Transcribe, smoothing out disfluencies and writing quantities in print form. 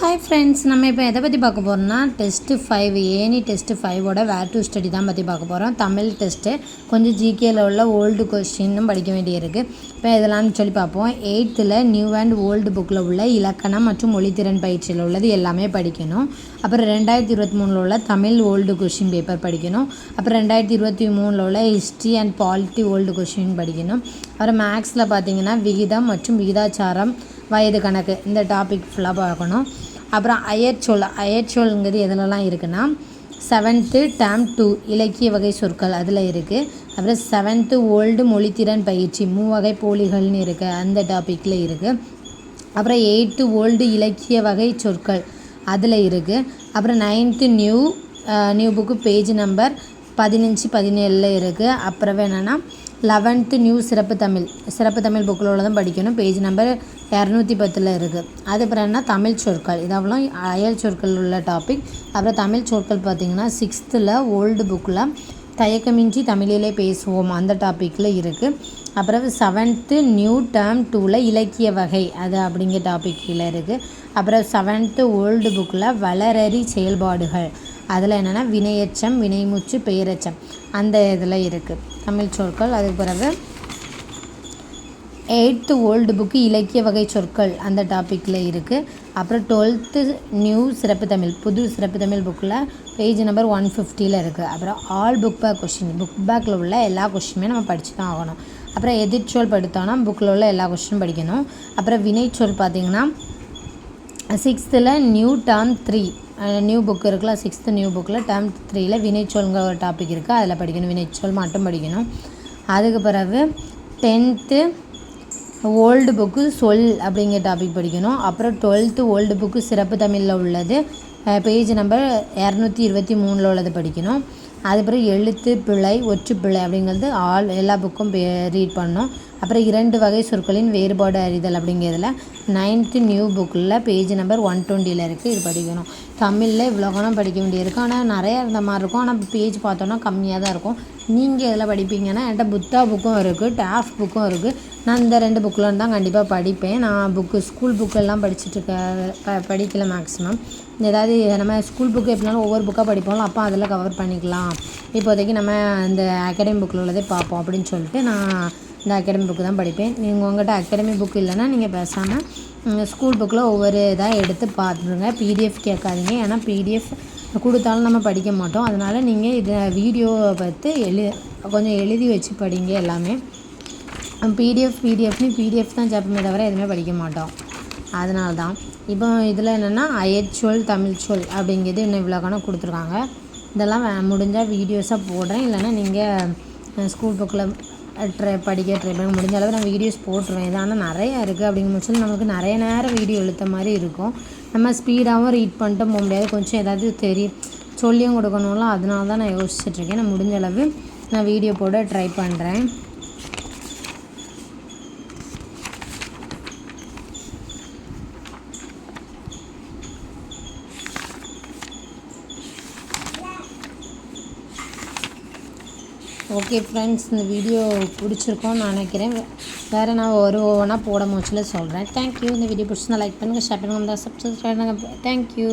Hi friends, நம்ம இப்போ எதை பற்றி பார்க்க போகிறோம்னா டெஸ்ட்டு 5 ஏனி டெஸ்ட்டு 5ஓட வேர் டு ஸ்டடி தான் பற்றி பார்க்க போகிறோம். தமிழ் டெஸ்ட்டு கொஞ்சம் ஜிகேல உள்ள ஓல்டு கொஸ்டின்னும் படிக்க வேண்டியிருக்கு. இப்போ இதெல்லாம் சொல்லி பார்ப்போம். 8th நியூ அண்ட் ஓல்டு புக்கில் உள்ள இலக்கணம் மற்றும் மொழித்திறன் பயிற்சியில் உள்ளது எல்லாமே படிக்கணும். அப்புறம் 2023 உள்ள தமிழ் ஓல்டு கொஸ்டின் பேப்பர் படிக்கணும். அப்புறம் 2023 உள்ள history and polity old question படிக்கணும். அப்புறம் மேக்ஸில் பார்த்தீங்கன்னா விகிதம் மற்றும் விகிதாச்சாரம், வயது கணக்கு இந்த டாபிக் ஃபுல்லாக பார்க்கணும். அப்புறம் அயற்சொல்ங்கிறது எதுலலாம் இருக்குன்னா 7th டேர்ம் 2 இலக்கிய வகை சொற்கள் அதில் இருக்குது. அப்புறம் 7th ஓல்டு மொழித்திறன் பயிற்சி மூவகை போலிகள்னு இருக்குது, அந்த டாப்பிக்கில் இருக்குது. அப்புறம் 8th ஓல்டு இலக்கிய வகை சொற்கள் அதில் இருக்குது. அப்புறம் 9th new book page number 15-17 இருக்குது. அப்புறம் என்னென்னா 11th நியூ சிறப்பு தமிழ் புக்கில் உள்ளதும் படிக்கணும். பேஜ் நம்பர் 210 இருக்குது. அதுக்கப்புறம் என்ன தமிழ் சொற்கள், இதெல்லாம் அயல் சொற்கள் உள்ள டாபிக். அப்புறம் தமிழ் சொற்கள் பார்த்திங்கன்னா 6th ஓல்டு புக்கில் தயக்கமின்றி தமிழிலே பேசுவோம் அந்த டாப்பிக்கில் இருக்குது. அப்புறம் 7th நியூ டேர்ம் 2 இலக்கிய வகை அது அப்படிங்கிற டாப்பிக்கில் இருக்குது. அப்புறம் 7th ஓல்டு புக்கில் வளரறி செயல்பாடுகள் அதில் என்னென்னா வினையெச்சம், வினைமுற்று, பெயரெச்சம் அந்த இதில் இருக்குது தமிழ் சொற்கள். அதுக்கு பிறகு 8th ஓல்டு புக்கு இலக்கிய வகை சொற்கள் அந்த டாப்பிக்கில் இருக்குது. அப்புறம் 12th நியூ சிறப்பு தமிழ் புது சிறப்பு தமிழ் புக்கில் பேஜ் நம்பர் 150 இருக்குது. அப்புறம் ஆல் புக் பேக்கில் உள்ள எல்லா கொஸ்டினுமே நம்ம படித்து தான் ஆகணும். அப்புறம் எதிர்ச்சொல் படித்தோன்னா புக்கில் உள்ள எல்லா கொஸ்டினும் படிக்கணும். அப்புறம் வினைச்சொல் பார்த்திங்கன்னா 6th new term 3 new book இருக்குல்ல, 6th நியூ புக்கில் டேர்ம் 3 வினைச்சொல்ங்கிற ஒரு டாபிக் இருக்குது, அதில் படிக்கணும். வினைச்சொல் மட்டும் படிக்கணும். அதுக்கு பிறகு 10th ஓல்டு புக்கு சொல் அப்படிங்கிற டாபிக் படிக்கணும். அப்புறம் 12th ஓல்டு புக்கு சிறப்பு தமிழில் உள்ளது பேஜ் நம்பர் 223 உள்ளது படிக்கணும். அதுக்கப்புறம் எழுத்து பிழை, ஒற்றுப்பிழை அப்படிங்கிறது எல்லா புக்கும் ரீட் பண்ணணும். அப்புறம் 2 வகை சொற்களின் வேறுபாடு அறிதல் அப்படிங்கிறதுல 9th நியூ புக்கில் பேஜ் நம்பர் 120 இருக்குது, இது படிக்கணும். தமிழில் இவ்வளோ கணம் படிக்க வேண்டியிருக்கு, ஆனால் நிறையா இருந்த மாதிரி இருக்கும். ஆனால் பேஜ் பார்த்தோன்னா கம்மியாக தான் இருக்கும். நீங்கள் எதில் படிப்பீங்கன்னா என்கிட்ட புத்தா புக்கும் இருக்குது, டாஃப் புக்கும் இருக்குது. நான் இந்த 2 புக்கில் தான் கண்டிப்பாக படிப்பேன். நான் ஸ்கூல் புக்கெல்லாம் படிக்கல மேக்ஸிமம். ஏதாவது நம்ம ஸ்கூல் புக்கு எப்படினாலும் ஒவ்வொரு புக்காக படிப்போம்ல, அப்போ அதில் கவர் பண்ணிக்கலாம். இப்போதைக்கு நம்ம இந்த அகாடமி புக்கில் உள்ளதே பார்ப்போம் அப்படின்னு சொல்லிட்டு நான் இந்த அகாடமி புக்கு தான் படிப்பேன். நீங்கள் உங்கள்கிட்ட அகாடமி புக்கு இல்லைன்னா நீங்கள் பேசாமல் ஸ்கூல் புக்கில் ஒவ்வொரு இதாக எடுத்து பார்த்துருங்க. பிடிஎஃப் கேட்காதீங்க, ஏன்னா பிடிஎஃப் கொடுத்தாலும் நம்ம படிக்க மாட்டோம். அதனால் நீங்கள் இதை வீடியோவை பார்த்து கொஞ்சம் எழுதி வச்சு படிங்க. எல்லாமே பிடிஎஃப் தான் சேர்ப்போமே தவிர எதுவுமே படிக்க மாட்டோம். அதனால தான் இப்போ இதில் என்னென்னா அயற்சொல், தமிழ் சொல் அப்படிங்கிறது இன்னும் இவ்வளோ கணக்கு கொடுத்துருக்காங்க. இதெல்லாம் முடிஞ்சால் வீடியோஸாக போடுறேன், இல்லைன்னா நீங்கள் ஸ்கூல் புக்கில் ட்ரை பண்ண முடிஞ்ச அளவு நான் வீடியோஸ் போட்டுருவேன். இது ஆனால் நிறையா இருக்குது அப்படிங்கிற பட்சத்தில் நமக்கு நிறைய நேரம் வீடியோ எழுத்த மாதிரி இருக்கும். நம்ம ஸ்பீடாகவும் ரீட் பண்ணிட்டு போக முடியாது, கொஞ்சம் ஏதாவது சொல்லியும் கொடுக்கணும்ல. அதனால தான் நான் யோசிச்சுட்ருக்கேன். நான் முடிஞ்ச அளவு நான் வீடியோ போட ட்ரை பண்ணுறேன். ஓகே ஃப்ரெண்ட்ஸ், இந்த வீடியோ பிடிச்சிருக்கோன்னு நான் நினைக்கிறேன். வேறு நான் ஒவ்வொன்றா போட முயற்சியில் சொல்கிறேன். தேங்க்யூ. இந்த வீடியோ பிடிச்சிருந்தா லைக் பண்ணுங்கள், ஷேர் பண்ணுங்கள், சப்ஸ்கிரைப் பண்ணுங்கள். தேங்க்யூ.